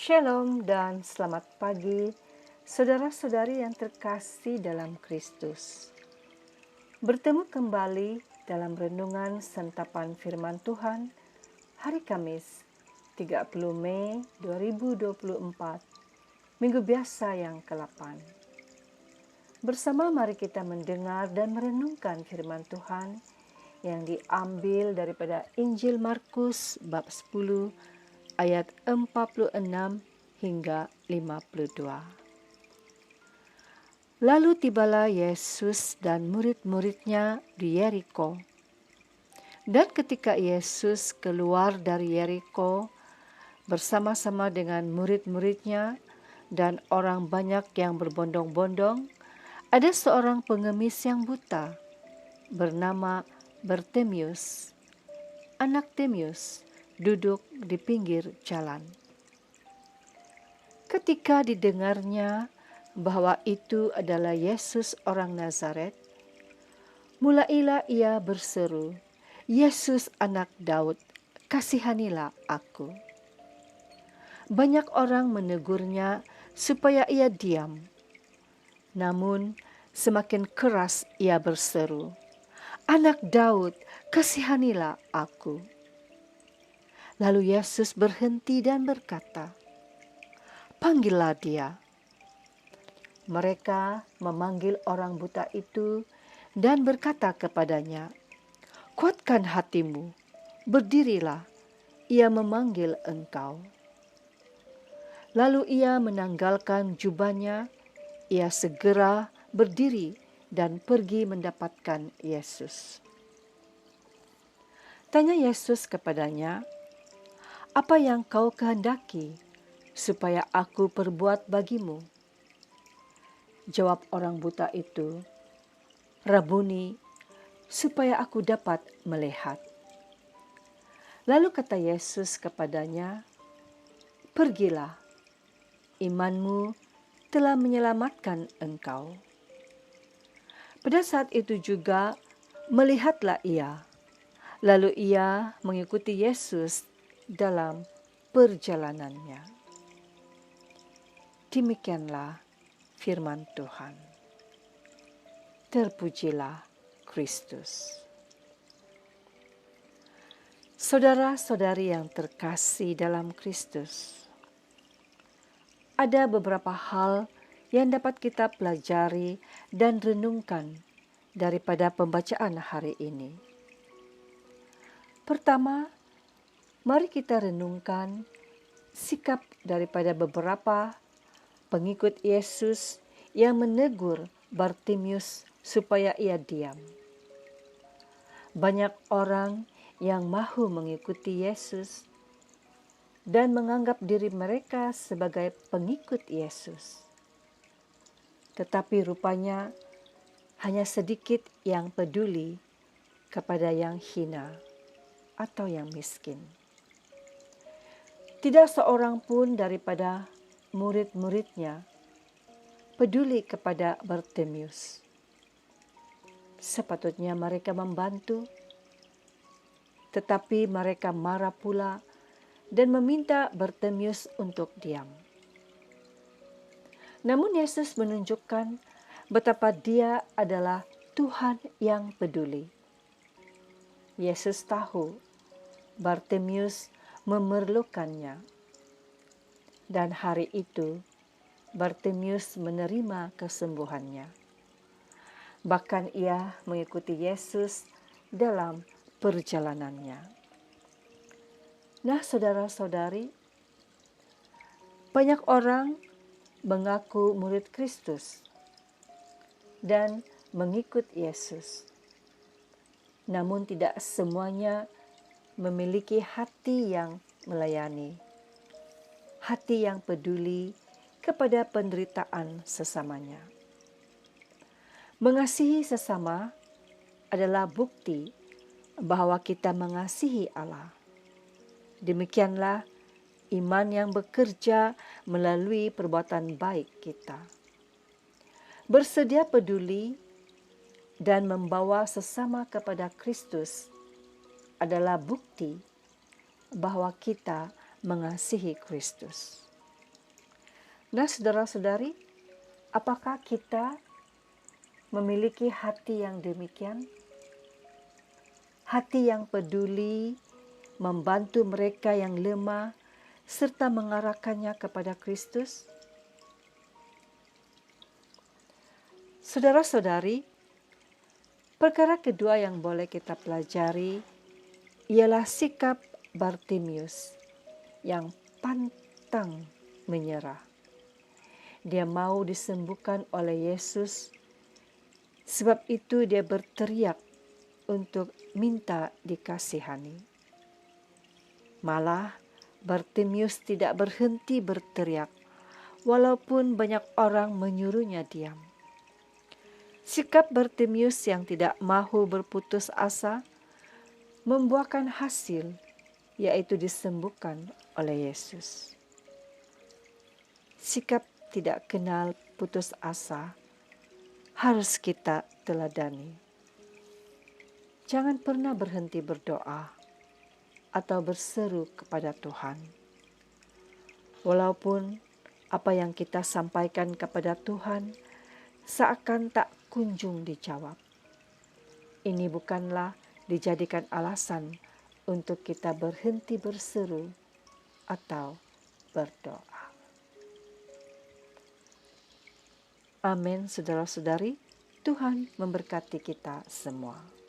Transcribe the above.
Shalom dan selamat pagi, saudara-saudari yang terkasih dalam Kristus. Bertemu kembali dalam renungan santapan firman Tuhan hari Kamis, 30 Mei 2024, Minggu Biasa yang ke-8. Bersama mari kita mendengar dan merenungkan firman Tuhan yang diambil daripada Injil Markus bab 10 ayat 46 hingga 52. Lalu tibalah Yesus dan murid-muridnya di Yeriko. Dan ketika Yesus keluar dari Yeriko bersama-sama dengan murid-muridnya dan orang banyak yang berbondong-bondong, ada seorang pengemis yang buta bernama Bartimius, anak Timeus, duduk di pinggir jalan. Ketika didengarnya bahwa itu adalah Yesus orang Nazaret, mulailah ia berseru, "Yesus anak Daud, kasihanilah aku." Banyak orang menegurnya supaya ia diam. Namun semakin keras ia berseru, "Anak Daud, kasihanilah aku." Lalu Yesus berhenti dan berkata, "Panggillah dia." Mereka memanggil orang buta itu dan berkata kepadanya, "Kuatkan hatimu, berdirilah, ia memanggil engkau." Lalu ia menanggalkan jubahnya, ia segera berdiri dan pergi mendapatkan Yesus. Tanya Yesus kepadanya, "Apa yang kau kehendaki supaya aku perbuat bagimu?" Jawab orang buta itu, "Rabuni, supaya aku dapat melihat." Lalu kata Yesus kepadanya, "Pergilah, imanmu telah menyelamatkan engkau." Pada saat itu juga melihatlah ia, lalu ia mengikuti Yesus dalam perjalanannya. Demikianlah firman Tuhan. Terpujilah Kristus. Saudara-saudari yang terkasih dalam Kristus, ada beberapa hal yang dapat kita pelajari dan renungkan daripada pembacaan hari ini. Pertama, mari kita renungkan sikap daripada beberapa pengikut Yesus yang menegur Bartimius supaya ia diam. Banyak orang yang mahu mengikuti Yesus dan menganggap diri mereka sebagai pengikut Yesus. Tetapi rupanya hanya sedikit yang peduli kepada yang hina atau yang miskin. Tidak seorang pun daripada murid-muridnya peduli kepada Bartimius. Sepatutnya mereka membantu, tetapi mereka marah pula dan meminta Bartimius untuk diam. Namun Yesus menunjukkan betapa Dia adalah Tuhan yang peduli. Yesus tahu Bartimius memerlukannya. Dan hari itu Bartimius menerima kesembuhannya. Bahkan ia mengikuti Yesus dalam perjalanannya. Nah, saudara-saudari, banyak orang mengaku murid Kristus dan mengikut Yesus. Namun tidak semuanya memiliki hati yang melayani, hati yang peduli kepada penderitaan sesamanya. Mengasihi sesama adalah bukti bahwa kita mengasihi Allah. Demikianlah iman yang bekerja melalui perbuatan baik kita. Bersedia peduli dan membawa sesama kepada Kristus adalah bukti bahwa kita mengasihi Kristus. Nah, saudara-saudari, apakah kita memiliki hati yang demikian? Hati yang peduli, membantu mereka yang lemah, serta mengarahkannya kepada Kristus? Saudara-saudari, perkara kedua yang boleh kita pelajari ialah sikap Bartimius yang pantang menyerah. Dia mau disembuhkan oleh Yesus, sebab itu dia berteriak untuk minta dikasihani. Malah Bartimius tidak berhenti berteriak, walaupun banyak orang menyuruhnya diam. Sikap Bartimius yang tidak mahu berputus asa membuahkan hasil, yaitu disembuhkan oleh Yesus. Sikap tidak kenal putus asa harus kita teladani. Jangan pernah berhenti berdoa atau berseru kepada Tuhan. Walaupun apa yang kita sampaikan kepada Tuhan seakan tak kunjung dijawab. Ini bukanlah dijadikan alasan untuk kita berhenti berseru atau berdoa. Amin, saudara-saudari. Tuhan memberkati kita semua.